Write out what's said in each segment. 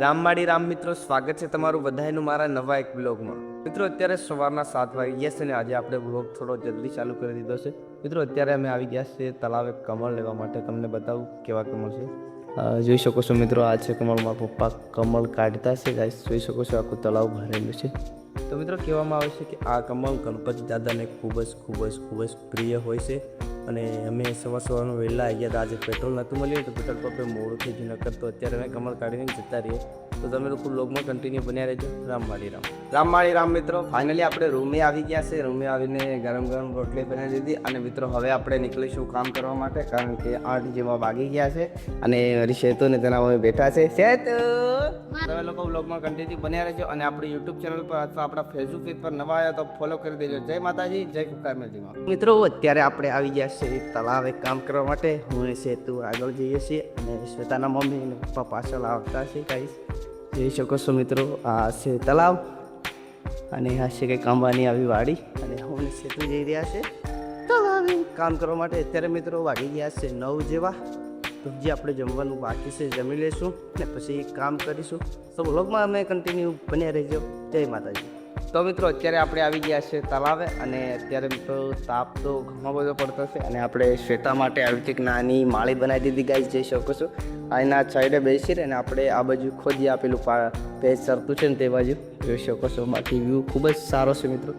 રામવાડી રામ મિત્રો, સ્વાગત છે તમારું બધાનું મારા નવા એક બ્લોગમાં. મિત્રો અત્યારે સવારના 7 વાગી ગયા છે અને આજે આપણે બ્લોગ થોડો જલ્દી ચાલુ કરી દીધો છે. મિત્રો અત્યારે અમે આવી ગયા છે તળાવે કમળ લેવા માટે. તમને બતાવું કેવા કમળ છે. જોઈ શકો છો મિત્રો, આ છે કમળ. મારા પપ્પા કમળ કાઢતા છે ગાઈસ. જોઈ શકો છો આખું તળાવ ભરેલું છે. તો મિત્રો કહેવામાં આવે છે કે આ કમળ ગણપતિ દાદાને ખૂબ જ પ્રિય હોય છે. અને અમે સવારનું વહેલા આવી ગયા હતા. આજે પેટ્રોલ નહોતું મળ્યું તો પેટ્રોલ પંપે મોડું થઈ ગયું. નકર તો અત્યારે અમે કમળ કાઢીને જતા રહીએ. તો તમે લોકો બ્લોગમાં કન્ટિન્યુ બન્યા રહેજો. રામવાડી રામ મિત્રો, ફાઇનલી આપણે રૂમે આવી ગયા છે. રૂમે આવીને ગરમ રોટલી બનાવી દીધી. અને મિત્રો હવે આપણે નીકળીશું કામ કરવા માટે, કારણ કે 8 જેવા વાગી ગયા છે. અને મારી સેતુ ને તેના અમે બેઠા છે. સેતુ, તમે લોકો બ્લોગમાં કન્ટિન્યુ બન્યા રહેજો. અને આપણી યુટ્યુબ ચેનલ પર અથવા આપણા ફેસબુક પેજ પર નવા આવ્યા તો ફોલો કરી દેજો. જય માતાજી, જય કુકારમેલજીમાં. મિત્રો અત્યારે આપણે આવી ગયા છે તળાવે કામ કરવા માટે. હું એ સેતુ આગળ જઈએ છીએ અને શ્વેતાના મમ્મી અને પપ્પા પાછળ આવતા છે. ગાઈસ જોઈ શકો છો મિત્રો, આ છે તળાવ અને આ છે કંઈક આંબાની આવી વાડી. અને હું સેતુ જઈ રહ્યા છે તળાવે કામ કરવા માટે. અત્યારે મિત્રો વાગી ગયા છે 9 જેવા. તો જે આપણે જમવાનું બાકી છે જમી લઈશું ને પછી કામ કરીશું. તો વ્લોગમાં અમે કન્ટિન્યુ બન્યા રહેજો. જય માતાજી. તો મિત્રો અત્યારે આપણે આવી ગયા છે તળાવે. અને અત્યારે મિત્રો તાપ તો ઘણો બધો પડતો છે. અને આપણે શ્વેતા માટે આવી કંઈક નાની માળી બનાવી દીધી. ગાઈસ જઈ શકો છો, આના સાઈડે બેસી રહે ને આપણે આ બાજુ ખોદી આપેલું પેજ સરતું છે ને તે બાજુ જોઈ શકો છો. બાકી વ્યૂ ખૂબ જ સારો છે મિત્રો.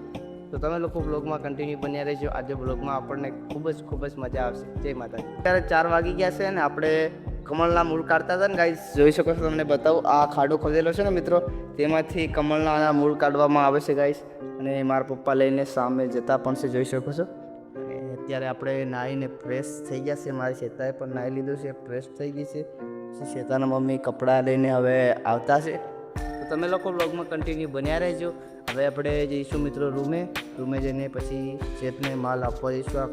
તો તમે લોકો બ્લોગમાં કન્ટિન્યુ બન્યા રહેજો. આજે બ્લોગમાં આપણને ખૂબ જ મજા આવશે. જય માતાજી. અત્યારે 4 વાગી ગયા છે અને આપણે કમળના મૂળ કાઢતા હતા ને ગાઈસ. જોઈ શકો છો, તમને બતાવું. આ ખાડો ખોદેલો છે ને મિત્રો, તેમાંથી કમળના મૂળ કાઢવામાં આવે છે ગાઈસ. અને મારા પપ્પા લઈને સામે જતા પણ છે, જોઈ શકો છો. અને અત્યારે આપણે નાહીને ફ્રેશ થઈ ગયા છે. મારી શ્વેતાએ પણ નાહી લીધું છે, ફ્રેશ થઈ ગઈ છે. શ્વેતાના મમ્મી કપડાં લઈને હવે આવતા છે. તો તમે લોકો બ્લોગમાં કન્ટિન્યુ બન્યા રહેજો. હવે આપણે જઈશું મિત્રો રૂમે જઈને પછી ચેતને માલ આપવા જઈશું. આ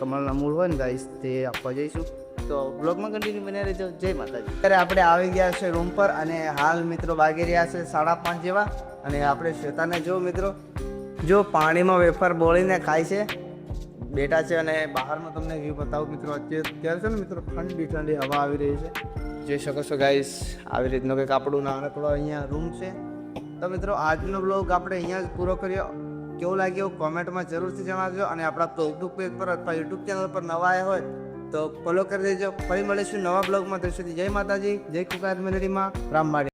કમળના મૂળ હોય ને ગાઈસ, તે આપવા જઈશું. તો બ્લોગમાં કન્ટિન્યુ બન્યા રહેજો. જય માતાજી. અત્યારે આપણે આવી ગયા છે રૂમ પર અને હાલ મિત્રો વાગી રહ્યા છે 5:30 જેવા. અને આપણે શ્વેતાને જો મિત્રો, જો પાણીમાં વેફર બોળીને ખાય છે, બેઠા છે. અને બહારનો તમને વ્યૂ બતાવું મિત્રો. અત્યારે છે ને મિત્રો ઠંડી હવા આવી રહી છે, જોઈ શકો છો ગાઈસ. આવી રીતનો કંઈક આપણું નાનકડો અહીંયા રૂમ છે. તો મિત્રો આજનો બ્લોગ આપણે અહીંયા જ પૂરો કર્યો. કેવું લાગ્યું કોમેન્ટમાં જરૂરથી જણાવજો. અને આપણા ફેસબુક પેજ પર અથવા યુટ્યુબ ચેનલ પર નવા આવ્યા હોય તો ફોલો કરી દેજો. ફરી મળીશું નવા બ્લોગમાં. ત્યાં સુધી જય માતાજી, જય કુકાર મેલડીમાં, રામવાડી.